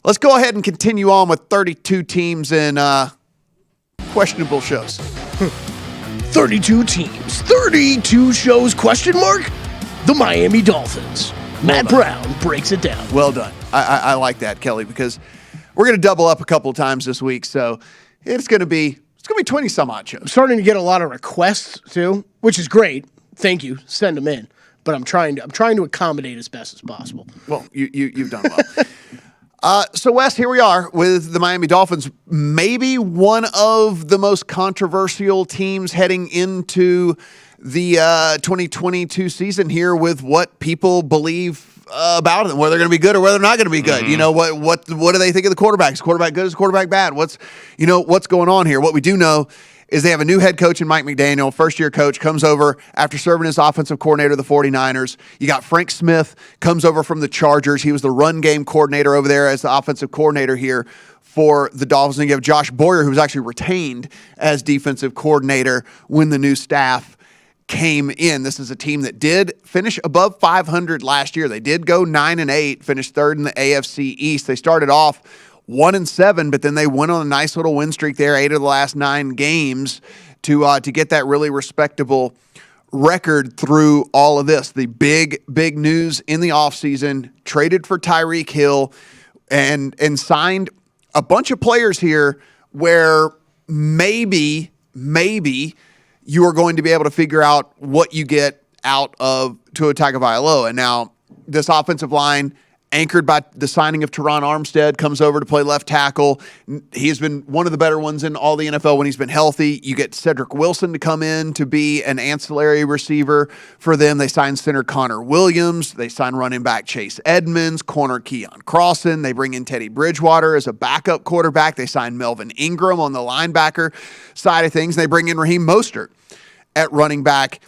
Let's go ahead and continue on with 32 teams in questionable shows. 32 teams, 32 shows, question mark? The Miami Dolphins. Matt Brown breaks it down. Well done. I like that, Kelley, because we're going to double up a couple of times this week, so it's going to be 20-some-odd shows. I'm starting to get a lot of requests, too, which is great. Thank you. Send them in. But I'm trying to accommodate as best as possible. Well, you've done well. So, Wes, here we are with the Miami Dolphins, maybe one of the most controversial teams heading into the 2022 season here with what people believe about them, whether they're going to be good or whether they're not going to be good. Mm-hmm. You know, what do they think of the quarterback? Is the quarterback good? Is the quarterback bad? What's going on here? What we do know is they have a new head coach in Mike McDaniel, first-year coach, comes over after serving as offensive coordinator of the 49ers. You got Frank Smith, comes over from the Chargers. He was the run game coordinator over there as the offensive coordinator here for the Dolphins. And you have Josh Boyer, who was actually retained as defensive coordinator when the new staff came in. This is a team that did finish above 500 last year. They did go 9-8, finished third in the AFC East. They started off 1-7, but then they went on a nice little win streak there, 8 of the last 9 games to get that really respectable record through all of this. The big news in the offseason, traded for Tyreek Hill and signed a bunch of players here where maybe you are going to be able to figure out what you get out of Tua Tagovailoa. And now this offensive line, anchored by the signing of Teron Armstead, comes over to play left tackle. He's been one of the better ones in all the NFL when he's been healthy. You get Cedric Wilson to come in to be an ancillary receiver for them. They signed center Connor Williams. They signed running back Chase Edmonds, corner Keon Crossan. They bring in Teddy Bridgewater as a backup quarterback. They signed Melvin Ingram on the linebacker side of things. They bring in Raheem Mostert at running back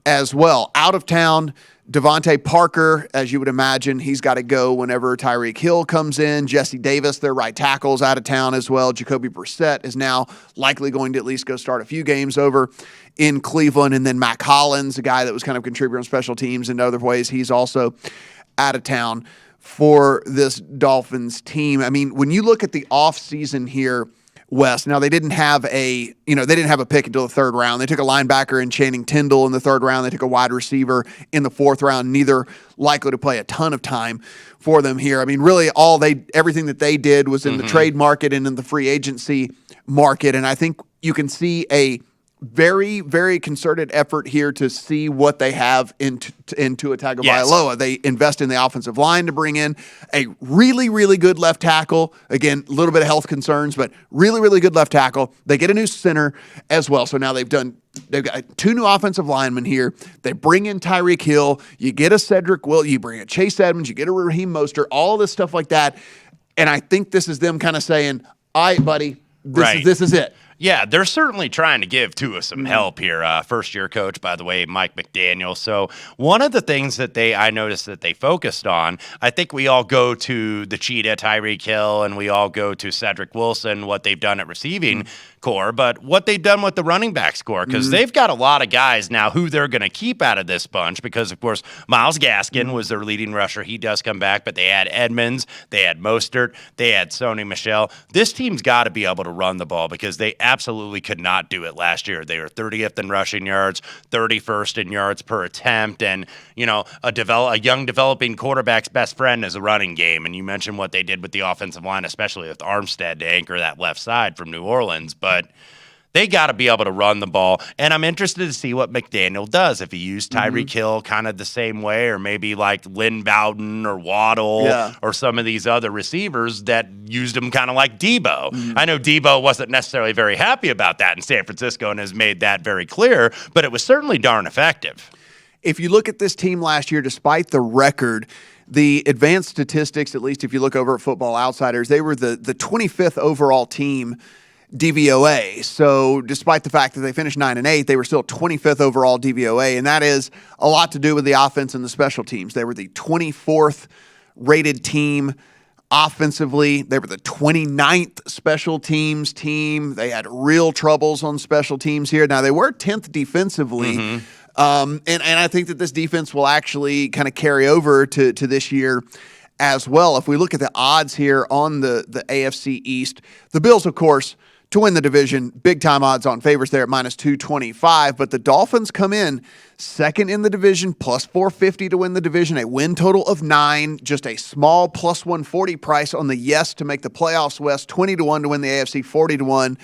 as well. Out of town, Devontae Parker, as you would imagine, he's got to go whenever Tyreek Hill comes in. Jesse Davis, their right tackle's out of town as well. Jacoby Brissett is now likely going to at least go start a few games over in Cleveland. And then Mac Hollins, a guy that was kind of contributing on special teams and other ways, he's also out of town for this Dolphins team. I mean, when you look at the offseason here, Wes. Now, they didn't have a pick until the third round. They took a linebacker in Channing Tindall in the third round. They took a wide receiver in the fourth round, neither likely to play a ton of time for them here. I mean, really everything that they did was in the trade market and in the free agency market. And I think you can see a very, very concerted effort here to see what they have into Tua Tagovailoa. Yes. They invest in the offensive line to bring in a really, really good left tackle. Again, a little bit of health concerns, but really, really good left tackle. They get a new center as well. So now they've got 2 new offensive linemen here. They bring in Tyreek Hill. You get a Cedric Will. You bring in Chase Edmonds. You get a Raheem Mostert. All this stuff like that. And I think this is them kind of saying, all right, buddy, this is it. Yeah, they're certainly trying to give Tua some help here. First-year coach, by the way, Mike McDaniel. So one of the things that I noticed that they focused on, I think we all go to the Cheetah, Tyreek Hill, and we all go to Cedric Wilson, what they've done at receiving core, but what they've done with the running back score, because they've got a lot of guys now who they're going to keep out of this bunch because, of course, Myles Gaskin was their leading rusher. He does come back, but they had Edmonds, they had Mostert, they had Sony Michel. This team's got to be able to run the ball because they absolutely could not do it last year. They were 30th in rushing yards, 31st in yards per attempt, and, you know, a young developing quarterback's best friend is a running game, and you mentioned what they did with the offensive line, especially with Armstead to anchor that left side from New Orleans, but they got to be able to run the ball, and I'm interested to see what McDaniel does, if he used Tyreek Hill kind of the same way, or maybe like Lynn Bowden or Waddle or some of these other receivers that used him kind of like Debo. I know Debo wasn't necessarily very happy about that in San Francisco and has made that very clear, but it was certainly darn effective. If you look at this team last year, despite the record, the advanced statistics, at least if you look over at Football Outsiders, they were the 25th overall team DVOA. So despite the fact that they finished 9-8, they were still 25th overall DVOA, and that is a lot to do with the offense and the special teams. They were the 24th rated team offensively. They were the 29th special teams team. They had real troubles on special teams here. Now, they were 10th defensively, and I think that this defense will actually kind of carry over to this year as well. If we look at the odds here on the AFC East, the Bills, of course, to win the division, big-time odds on favorites there at minus 225, but the Dolphins come in second in the division, plus 450 to win the division, a win total of 9, just a small plus 140 price on the yes to make the playoffs, West, 20-1 to win the AFC, 40-1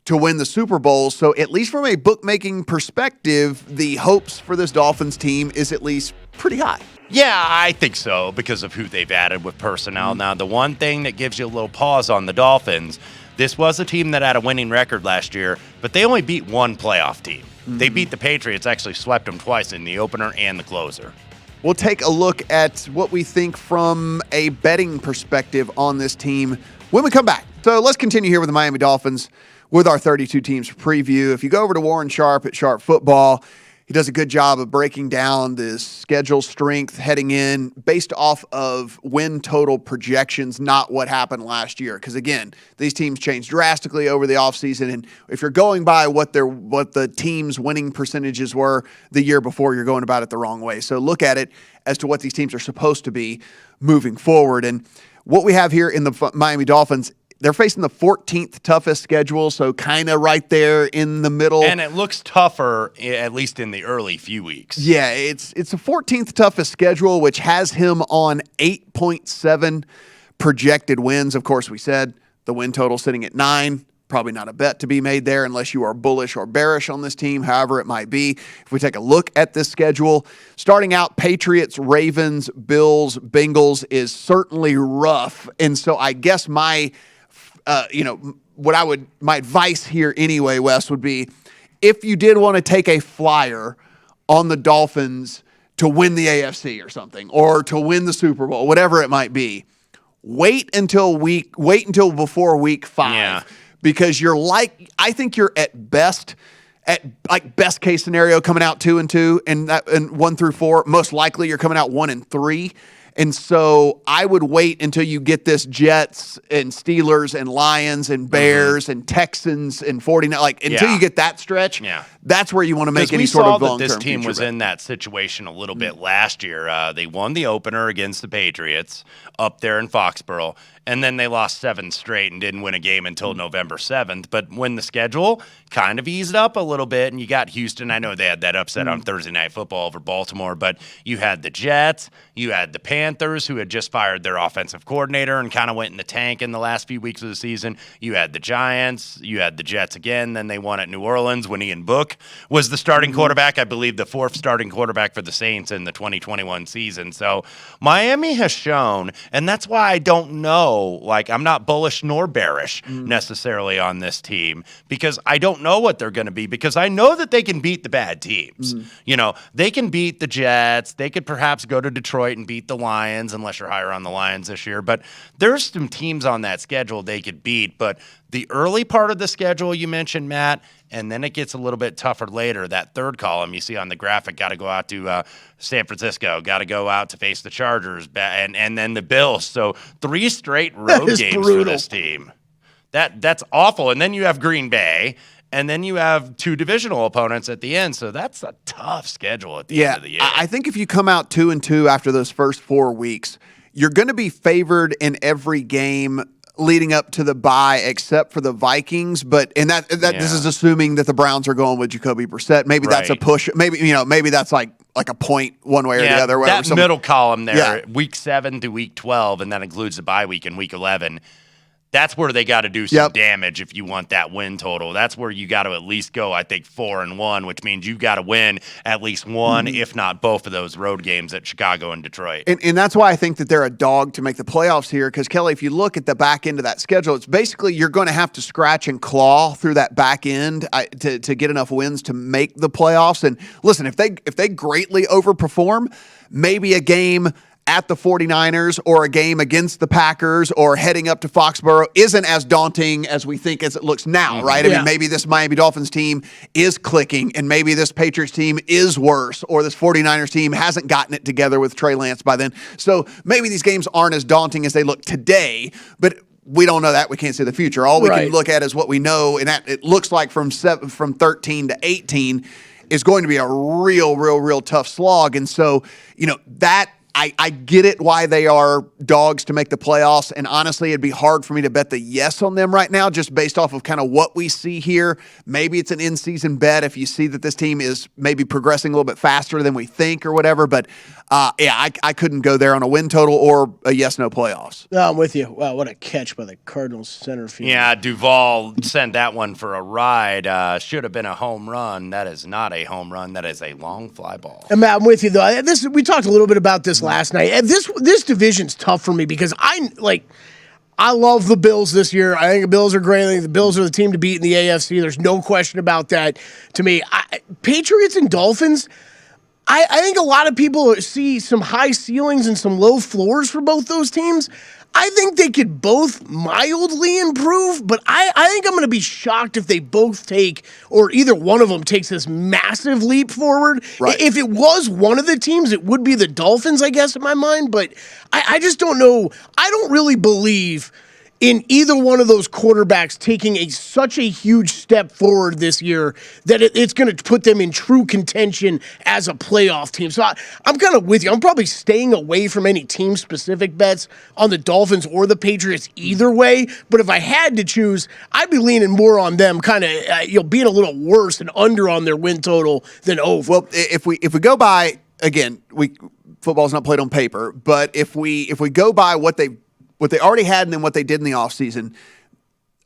to win the Super Bowl. So at least from a bookmaking perspective, the hopes for this Dolphins team is at least pretty high. Yeah, I think so because of who they've added with personnel. Now, the one thing that gives you a little pause on the Dolphins, this was a team that had a winning record last year, but they only beat one playoff team. They beat the Patriots, actually swept them twice in the opener and the closer. We'll take a look at what we think from a betting perspective on this team when we come back. So let's continue here with the Miami Dolphins with our 32 teams preview. If you go over to Warren Sharp at Sharp Football, he does a good job of breaking down the schedule strength heading in based off of win total projections, not what happened last year. Because, again, these teams changed drastically over the offseason. And if you're going by what the team's winning percentages were the year before, you're going about it the wrong way. So look at it as to what these teams are supposed to be moving forward. And what we have here in the Miami Dolphins, they're facing the 14th toughest schedule, so kind of right there in the middle. And it looks tougher, at least in the early few weeks. Yeah, it's the 14th toughest schedule, which has him on 8.7 projected wins. Of course, we said the win total sitting at 9. Probably not a bet to be made there unless you are bullish or bearish on this team, however it might be. If we take a look at this schedule, starting out Patriots, Ravens, Bills, Bengals is certainly rough. And so I guess my advice here anyway, Wes, would be if you did want to take a flyer on the Dolphins to win the AFC or something, or to win the Super Bowl, whatever it might be, wait until before week 5. Yeah. Because I think you're at best case scenario coming out 2-2 and 1 through 4. Most likely you're coming out 1-3. And so I would wait until you get this Jets and Steelers and Lions and Bears and Texans and 49, until you get that stretch. Yeah. That's where you want to make any we sort saw of that long-term this team future was bet. in that situation a little bit last year. They won the opener against the Patriots up there in Foxborough, and then they lost 7 straight and didn't win a game until November 7th. But when the schedule kind of eased up a little bit, and you got Houston, I know they had that upset on Thursday Night Football over Baltimore, but you had the Jets, you had the Panthers, who had just fired their offensive coordinator and kind of went in the tank in the last few weeks of the season. You had the Giants, you had the Jets again, then they won at New Orleans when Ian Book was the starting quarterback, I believe the 4th starting quarterback for the Saints in the 2021 season. So Miami has shown, and that's why I don't know, I'm not bullish nor bearish necessarily on this team, because I don't know what they're going to be, because I know that they can beat the bad teams. They can beat the Jets. They could perhaps go to Detroit and beat the Lions, unless you're higher on the Lions this year. But there's some teams on that schedule they could beat. But the early part of the schedule you mentioned, Matt, and then it gets a little bit tougher later. That third column you see on the graphic, got to go out to San Francisco, got to go out to face the Chargers, and then the Bills. So 3 straight road games for this team. That's awful. And then you have Green Bay, and then you have 2 divisional opponents at the end. So that's a tough schedule at the end of the year. I think if you come out 2-2 after those first 4 weeks, you're going to be favored in every game leading up to the bye, except for the Vikings. This is assuming that the Browns are going with Jacoby Brissett. Maybe that's a push. Maybe that's like a point one way or the other. That middle column there, week 7 to week 12, and that includes the bye week in week 11. That's where they got to do some damage if you want that win total. That's where you got to at least go, I think, 4-1, which means you got to win at least one, if not both of those road games at Chicago and Detroit. And that's why I think that they're a dog to make the playoffs here, because, Kelley, if you look at the back end of that schedule, it's basically you're going to have to scratch and claw through that back end to get enough wins to make the playoffs. And listen, if they greatly overperform, maybe a game at the 49ers or a game against the Packers or heading up to Foxborough isn't as daunting as we think as it looks now, right? I mean, maybe this Miami Dolphins team is clicking, and maybe this Patriots team is worse, or this 49ers team hasn't gotten it together with Trey Lance by then. So maybe these games aren't as daunting as they look today, but we don't know that. We can't see the future. All we can look at is what we know, and that it looks like from 13 to 18 is going to be a real tough slog. And so, that I get it why they are dogs to make the playoffs, and honestly, it'd be hard for me to bet the yes on them right now, just based off of kind of what we see here. Maybe it's an in-season bet if you see that this team is maybe progressing a little bit faster than we think or whatever, but I couldn't go there on a win total or a yes-no playoffs. No, I'm with you. Wow, what a catch by the Cardinals center field. Yeah, Duvall sent that one for a ride. Should have been a home run. That is not a home run. That is a long fly ball. And Matt, I'm with you though. We talked a little bit about this last night. And this division's tough for me because I love the Bills this year. I think the Bills are great. I think the Bills are the team to beat in the AFC. There's no question about that. To me, Patriots and Dolphins. I think a lot of people see some high ceilings and some low floors for both those teams. I think they could both mildly improve, but I think I'm going to be shocked if they both take, or either one of them takes this massive leap forward. Right. If it was one of the teams, it would be the Dolphins, I guess, in my mind, but I just don't know. I don't really believe in either one of those quarterbacks taking such a huge step forward this year that it's going to put them in true contention as a playoff team. So I'm kind of with you. I'm probably staying away from any team-specific bets on the Dolphins or the Patriots either way. But if I had to choose, I'd be leaning more on them, kind of being a little worse and under on their win total than over. Well, if we go by, again, football's not played on paper, but if we go by what they already had and then what they did in the offseason,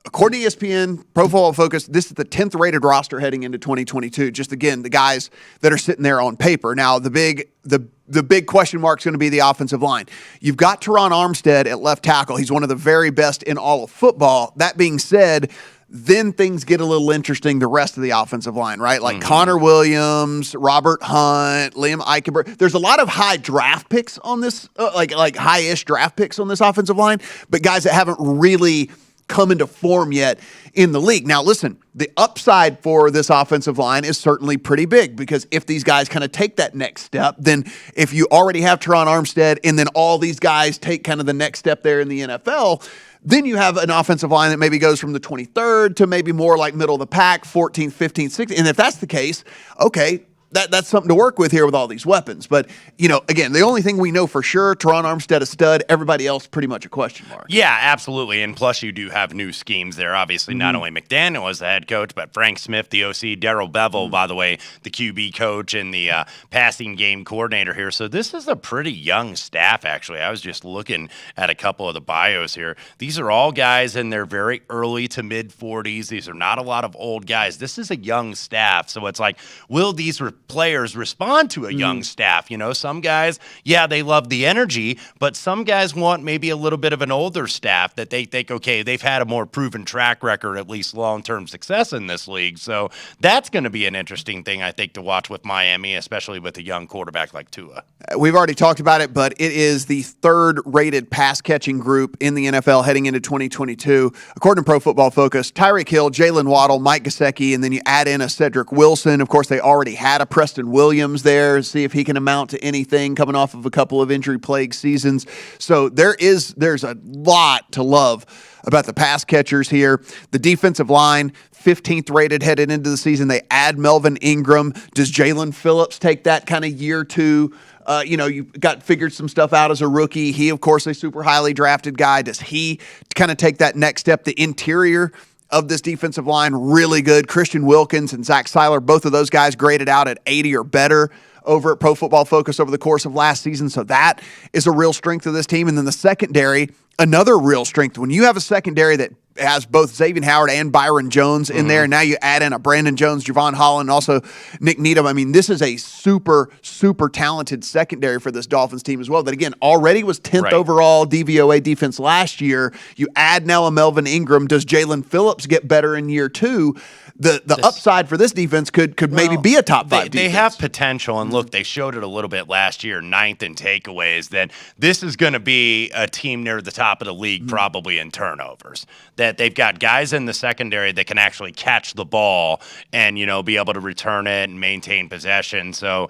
according to ESPN, Pro Football Focus, this is the 10th rated roster heading into 2022. Just again, the guys that are sitting there on paper. Now, the big question mark is going to be the offensive line. You've got Teron Armstead at left tackle. He's one of the very best in all of football. That being said, then things get a little interesting, the rest of the offensive line, right? Like Connor Williams, Robert Hunt, Liam Eichenberg. There's a lot of high draft picks on this, like high-ish draft picks on this offensive line, but guys that haven't really come into form yet in the league. Now, listen, the upside for this offensive line is certainly pretty big because if these guys kind of take that next step, then if you already have Teron Armstead and then all these guys take kind of the next step there in the NFL, then you have an offensive line that maybe goes from the 23rd to maybe more like middle of the pack, 14th, 15th, 16th. And if that's the case, okay, that's something to work with here with all these weapons. But, again, the only thing we know for sure, Teron Armstead a stud, everybody else pretty much a question mark. Yeah, absolutely. And plus you do have new schemes there. Obviously, not only McDaniel as the head coach, but Frank Smith, the OC, Darrell Bevel, by the way, the QB coach and the passing game coordinator here. So this is a pretty young staff, actually. I was just looking at a couple of the bios here. These are all guys in their very early to mid-40s. These are not a lot of old guys. This is a young staff. So it's like, will these players respond to a young staff? Some guys, they love the energy, but some guys want maybe a little bit of an older staff that they think, okay, they've had a more proven track record, at least long-term success in this league. So that's going to be an interesting thing, I think, to watch with Miami, especially with a young quarterback like Tua. We've already talked about it, but it is the third-rated pass-catching group in the NFL heading into 2022. According to Pro Football Focus, Tyreek Hill, Jalen Waddle, Mike Gesicki, and then you add in a Cedric Wilson. Of course, they already had a Preston Williams there, see if he can amount to anything coming off of a couple of injury-plagued seasons. So there's a lot to love about the pass catchers here. The defensive line, 15th rated headed into the season. They add Melvin Ingram. Does Jalen Phillips take that kind of year two? You got figured some stuff out as a rookie. He, of course, a super highly drafted guy. Does he kind of take that next step? The interior of this defensive line, really good. Christian Wilkins and Zach Seiler, both of those guys graded out at 80 or better over at Pro Football Focus over the course of last season. So that is a real strength of this team. And then the secondary, another real strength. When you have a secondary that has both Xavier Howard and Byron Jones in there, and now you add in a Brandon Jones, Javon Holland, and also Nick Needham. I mean, this is a super, super talented secondary for this Dolphins team as well that, again, already was 10th overall DVOA defense last year. You add now a Melvin Ingram. Does Jalen Phillips get better in year two? The upside for this defense could maybe be a top five defense. They have potential, and look, they showed it a little bit last year, 9th in takeaways, that this is going to be a team near the top of the league probably in turnovers. That they've got guys in the secondary that can actually catch the ball and, be able to return it and maintain possession. So,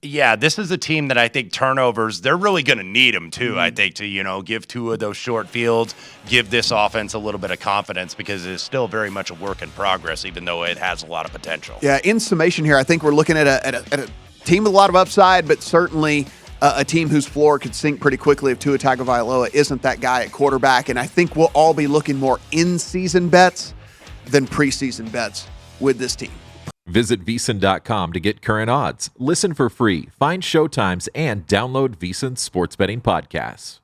yeah, this is a team that I think turnovers, they're really going to need them too, I think, to, give two of those short fields, give this offense a little bit of confidence because it's still very much a work in progress, even though it has a lot of potential. Yeah, in summation here, I think we're looking at a team with a lot of upside, but certainly a team whose floor could sink pretty quickly if Tua Tagovailoa isn't that guy at quarterback. And I think we'll all be looking more in-season bets than preseason bets with this team. Visit VSiN.com to get current odds, listen for free, find showtimes, and download VSiN sports betting podcasts.